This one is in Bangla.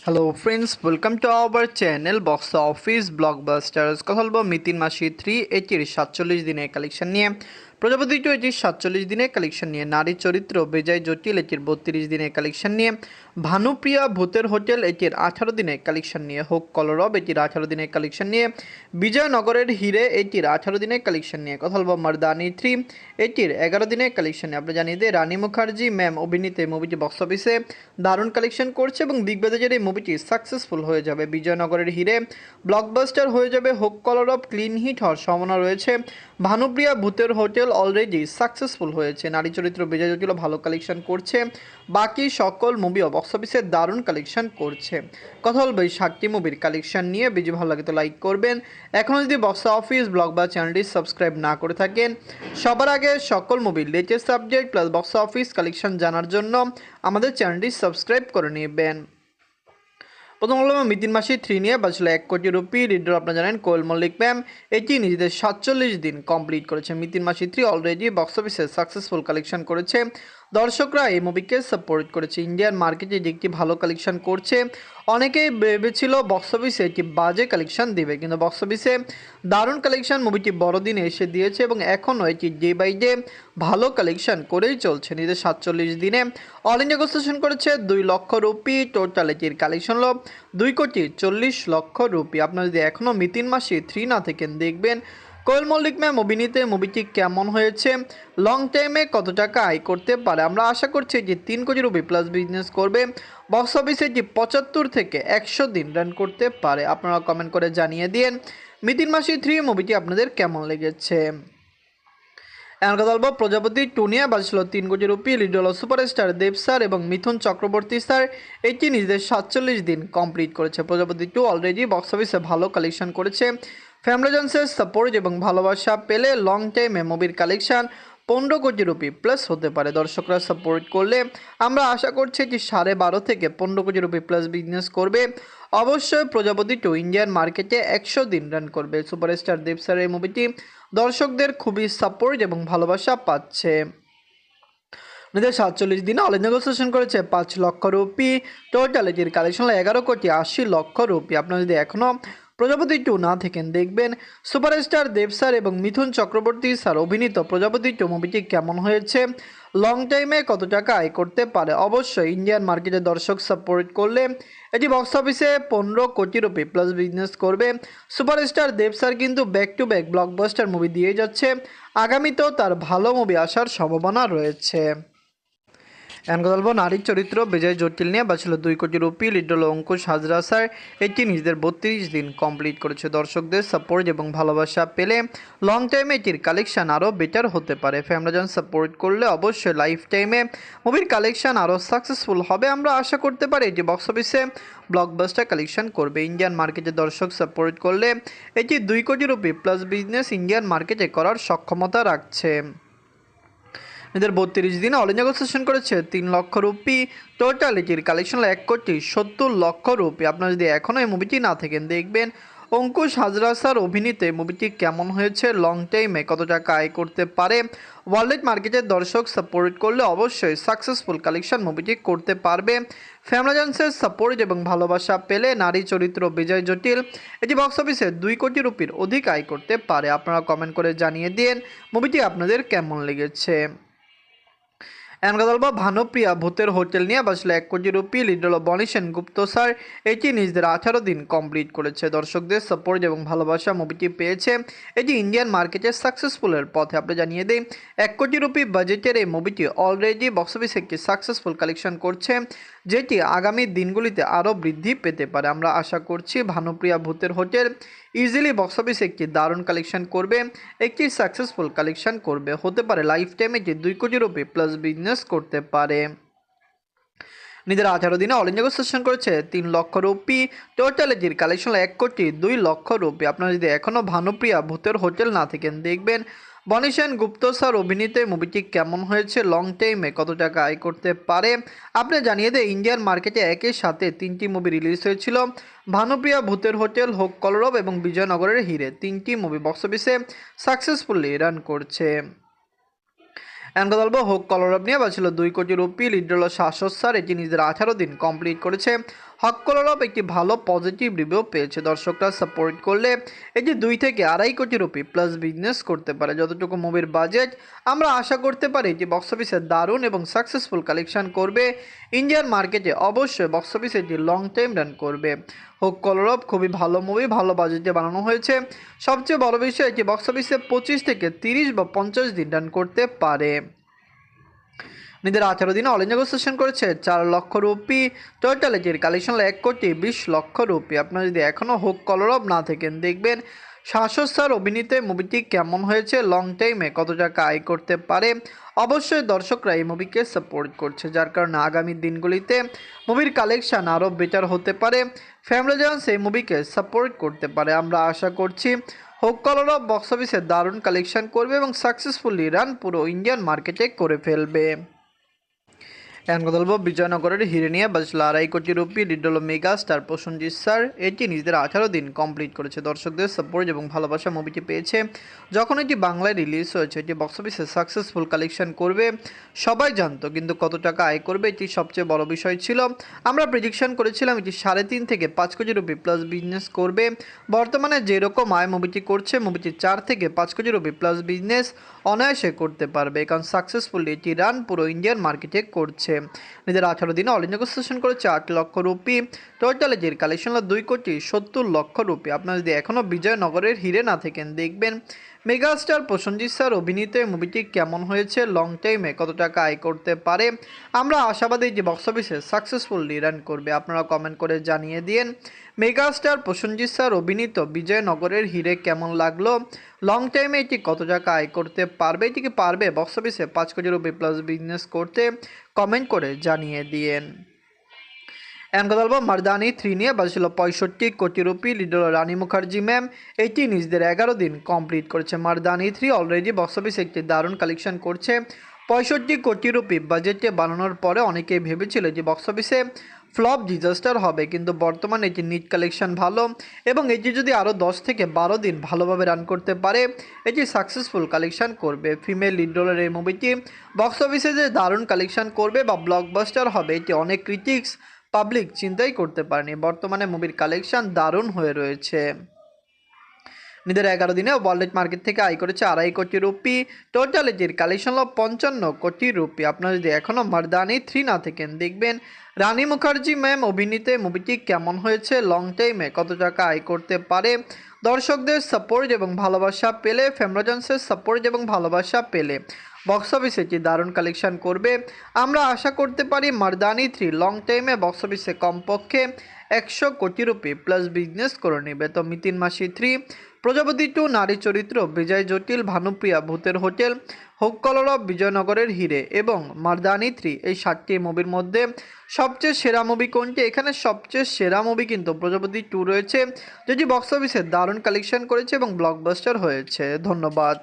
Hello friends, welcome to our channel box office blockbusters. কথা বলবো মিতিন মাসি 3 এটির 47 দিনের কালেকশন নিয়ে, প্রজাপতি 2 এটির 47 দিনের কালেকশন নিয়ে, নারী চরিত্র বেজায় জটিল এটির 32 দিনের কালেকশন নিয়ে, ভানুপ্রিয়া ভূতের হোটেল এটির 18 দিনের কালেকশন নিয়ে, হোক কলরব এটির 18 দিনের কালেকশন নিয়ে, বিজয়নগরের হিরে এটির 18 দিনের কালেকশন নিয়ে, কথা বলবো মারদানি 3 এটির 11 দিনের কালেকশন নিয়ে। আমরা জানি যে রানী মুখার্জি ম্যাম অভিনীত এই মুভিটি বক্স অফিসে দারুণ কালেকশন করছে এবং বিগ বাজেটের এই মুভিটি সাকসেসফুল হয়ে যাবে। বিজয়নগরের হিরে ব্লকবাস্টার হয়ে যাবে। হোক কলর অফ ক্লিন হিট হওয়ার সম্ভাবনা রয়েছে। ভানুপ্রিয়া ভূতের হোটেল অলরেডি সাকসেসফুল হয়েছে, নারী চরিত্র বেজায় জটিল ভালো কালেকশন করছে। বাকি সকল মুভিও বক্স অফিসে দারুণ কালেকশন করছে। কথা বলবো এই 7টি মুভির কালেকশন নিয়ে। ভিডিও ভালো লাগে তো লাইক করবেন। এখনও যদি বক্স অফিস ব্লগ বা চ্যানেলটি সাবস্ক্রাইব না করে থাকেন, সবার আগে সকল মুভির latest subject plus box office collection জানার জন্য আমাদের চ্যানেলটি সাবস্ক্রাইব করে নেবেন। প্রথম হলো মিতিন মাসি 3 নিয়ে বাজছিল 1 কোটি রুপি। লিডার আপনারা জানেন কোয়েল মল্লিক ম্যাম, এটি নিজেদের 47 দিন কমপ্লিট করেছে। মিতিন মাসি 3 অলরেডি বক্স অফিসে সাকসেসফুল কালেকশন করেছে। দর্শকরা এই মুভিকে সাপোর্ট করেছে। ইন্ডিয়ান মার্কেটে একটি ভালো কালেকশন করছে। অনেকেই ভেবেছিল বক্স অফিসে একটি বাজে কালেকশন দেবে, কিন্তু বক্স অফিসে দারুণ কালেকশন মুভিটি বড়দিনে এসে দিয়েছে এবং এখনও এটি ডে বাই ডে ভালো কালেকশন করেই চলছে। নিজের 47 দিনে অল ইন্ডিয়া নেগোসিয়েশন করেছে 2 লক্ষ রুপি। টোটাল এটির কালেকশন হলো 2,40,00,000 রুপি। আপনারা যদি এখনও মিতিন মাসি 3 না থেকেন, দেখবেন কোয়েল মল্লিক ম্যাম অভিনীত মুভিটি কেমন হয়েছে, লং টাইমে কত টাকা আয় করতে পারে। আমরা আশা করছি যে 3 কোটি রুপি প্লাস বিজনেস করবে। বক্স অফিসে যে 75 থেকে 100 দিন রান করতে পারে। আপনারা কমেন্ট করে জানিয়ে দিন মিতিন মাসি 3 মুভিটি আপনাদের কেমন লেগেছে। এমন কথা বলবো প্রজাপতি 2 নিয়ে বাজছিল 3 কোটি রুপি। লিড হলো সুপারস্টার দেব স্যার এবং মিথুন চক্রবর্তী স্যার, এটি নিজেদের 47 দিন কমপ্লিট করেছে। প্রজাপতি 2 অলরেডি বক্স অফিসে ভালো কালেকশন করেছে। ফ্যামিলি জনসের সাপোর্ট এবং ভালোবাসা পেলে লং টাইমে মুভির কালেকশন 15 কোটি রুপি প্লাস হতে পারে। দর্শকরা সাপোর্ট করলে আমরা আশা করছি যে 12.5 থেকে 15 কোটি রুপি প্লাস বিজনেস করবে। অবশ্যই প্রজাপতি 2 ইন্ডিয়ান মার্কেটে 100 দিন রান করবে। সুপারস্টার দেব স্যার এই মুভিটি দর্শকদের খুবই সাপোর্ট এবং ভালোবাসা পাচ্ছে। নিজের 47 দিনে অল নেগোসিয়েশন করেছে 5 লক্ষ রুপি। টোটাল এটির কালেকশন 11,80,00,000 রুপি। আপনারা যদি এখনও প্রজাপতি 2 না থেকেন, দেখবেন সুপারস্টার দেব স্যার এবং মিথুন চক্রবর্তী স্যার অভিনীত প্রজাপতি 2 মুভিটি কেমন হয়েছে, লং টাইমে কত টাকা আয় করতে পারে। অবশ্যই ইন্ডিয়ান মার্কেটে দর্শক সাপোর্ট করলে এটি বক্স অফিসে 15 কোটি রুপি প্লাস বিজনেস করবে। সুপারস্টার দেব স্যার কিন্তু back to back blockbuster movie দিয়ে যাচ্ছে। আগামীতেও তার ভালো মুভি আসার সম্ভাবনা রয়েছে। এখন কথা বলবো নারীর চরিত্র বেজায় জটিল নিয়ে বাঁচল 2 কোটি রুপি। লিড হলো অঙ্কুশ হাজরা স্যার, এটি নিজেদের 32 দিন কমপ্লিট করেছে। দর্শকদের সাপোর্ট এবং ভালোবাসা পেলে লং টাইমে এটির কালেকশন আরও বেটার হতে পারে। ফ্যামিলিজন সাপোর্ট করলে অবশ্যই লাইফ টাইমে মুভির কালেকশন আরও সাকসেসফুল হবে। আমরা আশা করতে পারি এটি বক্স অফিসে ব্লকবাস্টার কালেকশন করবে। ইন্ডিয়ান মার্কেটে দর্শক সাপোর্ট করলে এটি 2 কোটি রুপি প্লাস বিজনেস ইন্ডিয়ান মার্কেটে করার সক্ষমতা রাখছে। এদের 32 দিনে অল ইন্ডিয়া নেগোসিয়েশন করেছে 3 লক্ষ রুপি। টোটাল এটির কালেকশন 1,70,00,000 রুপি। আপনারা যদি এখনও এই মুভিটি না থাকেন, দেখবেন অঙ্কুশ হাজরা স্যার অভিনীত মুভিটি কেমন হয়েছে, লং টাইমে কত টাকা আয় করতে পারে। ওয়ার্ল্ড মার্কেটের দর্শক সাপোর্ট করলে অবশ্যই সাকসেসফুল কালেকশন মুভিটি করতে পারবে। ফ্যামিলি জনসের সাপোর্ট এবং ভালোবাসা পেলে নারী চরিত্র বিজয় জটিল, এটি বক্স অফিসে 2 কোটি রুপির অধিক আয় করতে পারে। আপনারা কমেন্ট করে জানিয়ে দিন মুভিটি আপনাদের কেমন লেগেছে। এমন কথা বলবো ভানুপ্রিয়া ভূতের হোটেল নিয়ে বাঁচলো 1 কোটি রুপি। লিড হলো বনি সেনগুপ্ত স্যার, এটি নিজেদের 18 দিন কমপ্লিট করেছে। দর্শকদের সাপোর্ট এবং ভালোবাসা মুভিটি পেয়েছে। এটি ইন্ডিয়ান মার্কেটে সাকসেসফুলের পথে। আপনি জানিয়ে দিই 1 কোটি রুপি বাজেটের এই মুভিটি অলরেডি বক্স অফিসে একটি সাকসেসফুল কালেকশন করছে, যেটি আগামী দিনগুলিতে আরও বৃদ্ধি পেতে পারে। আমরা আশা করছি ভানুপ্রিয়া ভূতের হোটেল ইজিলি বক্স অফিসে একটি দারুণ কালেকশন করবে, একটি সাকসেসফুল কালেকশন করবে। হতে পারে লাইফ টাইমে যে 2 কোটি রুপি প্লাস বিজনেস করতে পারে। নিজের 18 দিনে অল ইন্ডিয়া নেগোসিয়েশন করেছে 3 লক্ষ রুপি। টোটাল এটির কালেকশন 1,02,00,000 রুপি। আপনারা যদি এখনও ভানুপ্রিয়া ভূতের হোটেল না থাকেন, দেখবেন বনি সেনগুপ্ত স্যার অভিনীত মুভিটি কেমন হয়েছে, লং টাইমে কত টাকা আয় করতে পারে। আপনি জানিয়ে দেয় ইন্ডিয়ান মার্কেটে একই সাথে 3টি মুভি রিলিজ হয়েছিল। ভানুপ্রিয়া ভূতের হোটেল, হোক কলরব এবং বিজয়নগরের হিরে, 3টি মুভি বক্স অফিসে সাকসেসফুলি রান করছে। এমন কথা বলবো হোক কলরব নিয়ে বাঁচছিল 2 কোটি রুপি। লিড হলো শাশ্বত স্যার, এটি নিজের 18 দিন কমপ্লিট করেছে। হক কলরব একটি ভালো পজিটিভ রিভিউ পেয়েছে। দর্শকরা সাপোর্ট করলে এটি 2 থেকে 2.5 কোটি রুপি প্লাস বিজনেস করতে পারে। যতটুকু মুভির বাজেট, আমরা আশা করতে পারি এটি বক্স অফিসে দারুণ এবং সাকসেসফুল কালেকশন করবে। ইন্ডিয়ান মার্কেটে অবশ্যই বক্স অফিসে এটি লং টাইম রান করবে। হক কলরব খুবই ভালো মুভি, ভালো বাজেটে বানানো হয়েছে। সবচেয়ে বড় বিষয় এটি বক্স অফিসে 25 থেকে 30 বা 50 দিন রান করতে পারে। নিজের 18 দিনে অল ইন্ডিয়া সেশন করেছে 4 লক্ষ রুপি। টোটাল এটির কালেকশন 1 কোটি 20 লক্ষ রুপি। আপনারা যদি এখনও হোক কলরব না থাকেন, দেখবেন শাশ্বত স্যার অভিনীত মুভিটি কেমন হয়েছে, লং টাইমে কত টাকা আয় করতে পারে। অবশ্যই দর্শকরা এই মুভিকে সাপোর্ট করছে, যার কারণে আগামী দিনগুলিতে মুভির কালেকশন আরও বেটার হতে পারে। ফ্যামিলি জয়েন্স এই মুভিকে সাপোর্ট করতে পারে। আমরা আশা করছি হোক কলরব বক্স অফিসে দারুণ কালেকশন করবে এবং সাকসেসফুলি রান পুরো ইন্ডিয়ান মার্কেটে করে ফেলবে। এখন কথা বলবো বিজয়নগরের হিরে নিয়ে। বাজল 2.5 কোটি রুপি। লিড হলো মেগা স্টার প্রসেনজিৎ স্যার। এটি নিজেদের 18 দিন কমপ্লিট করেছে। দর্শকদের সাপোর্ট এবং ভালোবাসা মুভিটি পেয়েছে। যখন এটি বাংলায় রিলিজ হয়েছে, এটি বক্স অফিসে সাকসেসফুল কালেকশন করবে সবাই জানতো, কিন্তু কত টাকা আয় করবে এটি সবচেয়ে বড় বিষয় ছিল। আমরা প্রেডিকশন করেছিলাম এটি 3.5 থেকে 5 কোটি রুপি প্লাস বিজনেস করবে। বর্তমানে যেরকম আয় মুভিটি করছে, মুভিটি 4 থেকে 5 কোটি রুপি প্লাস বিজনেস অনায়াসে করতে পারবে, কারণ সাকসেসফুলি এটি রান পুরো ইন্ডিয়ান মার্কেটে করছে। নিজের 18 দিনে অল ইন্ডিয়া সেশন করেছে 8 লক্ষ রুপি। টোটাল এটির কালেকশন হলো 2 কোটি 70 লক্ষ রুপি। আপনারা যদি এখনও বিজয়নগরের হিরে না থাকেন, দেখবেন মেগাস্টার প্রসেনজিৎ স্যার অভিনীত মুভিটি কেমন হয়েছে, লং টাইমে কত টাকা আয় করতে পারে। আমরা আশাবাদী যে বক্স অফিসে সাকসেসফুলি রান করবে। আপনারা কমেন্ট করে জানিয়ে দিন মেগাস্টার প্রসেনজিৎ স্যার অভিনীত বিজয়নগরের হিরে কেমন লাগলো, লং টাইমে এটি কত টাকা আয় করতে পারবে, এটিকে পারবে বক্স অফিসে 5 কোটি রুপি প্লাস বিজনেস করতে। কমেন্ট করে জানিয়ে দিন। এখন কথা বলবো মারদানি 3 নিয়ে। বাজছিল 65 কোটি রুপি। লিড হলো রানী মুখার্জি ম্যাম। এটি নিজেদের 11 দিন কমপ্লিট করেছে। মারদানি 3 অলরেডি বক্স অফিসে একটি দারুণ কালেকশন করছে। 65 কোটি রুপি বাজেটে বানানোর পরে অনেকেই ভেবেছিল যে বক্স অফিসে ফ্লপ ডিজাস্টার হবে, কিন্তু বর্তমানে এটি নিট কালেকশন ভালো এবং এটি যদি আরও 10 থেকে 12 দিন ভালোভাবে রান করতে পারে, এটি সাকসেসফুল কালেকশন করবে। ফিমেল লিড রোলের এই মুভিটি বক্স অফিসে যে দারুণ কালেকশন করবে বা ব্লকবাস্টার হবে, এটি অনেক ক্রিটিক্স পাবলিক চিন্তাই করতে পারেনি। বর্তমানে মুভির কালেকশন দারুণ হয়ে রয়েছে। নিজের 11 দিনে ওয়ার্ল্ড মার্কেট থেকে আয় করেছে 2.5 কোটি রুপি। টোটাল এটির কালেকশন হলো 55 কোটি রুপি। আপনারা যদি এখনও মারদানি 3 না থাকেন, দেখবেন রানী মুখার্জি ম্যাম অভিনীত মুভিটি কেমন হয়েছে, লং টাইমে কত টাকা আয় করতে পারে। দর্শকদের সাপোর্ট এবং ভালোবাসা পেলে, ফ্যামিলিজন্সের সাপোর্ট এবং ভালোবাসা পেলে বক্স অফিসে এটি দারুণ কালেকশন করবে। আমরা আশা করতে পারি মারদানি 3 লং টাইমে বক্স অফিসে কমপক্ষে 100 কোটি রুপি প্লাস বিজনেস করে নেবে। তো মিতিন মাসি 3, প্রজাপতি 2, নারী চরিত্র, বিজয় জটিল, ভানুপ্রিয়া, ভূতের হোটেল, হোক কলরব, বিজয়নগরের হিরে এবং মারদানি 3, এই 7টি মুভির মধ্যে সবচেয়ে সেরা মুভি কোনটি? এখানে সবচেয়ে সেরা মুভি কিন্তু প্রজাপতি 2 রয়েছে, যেটি বক্স অফিসে দারুণ কালেকশন করেছে এবং ব্লকবাস্টার হয়েছে। ধন্যবাদ।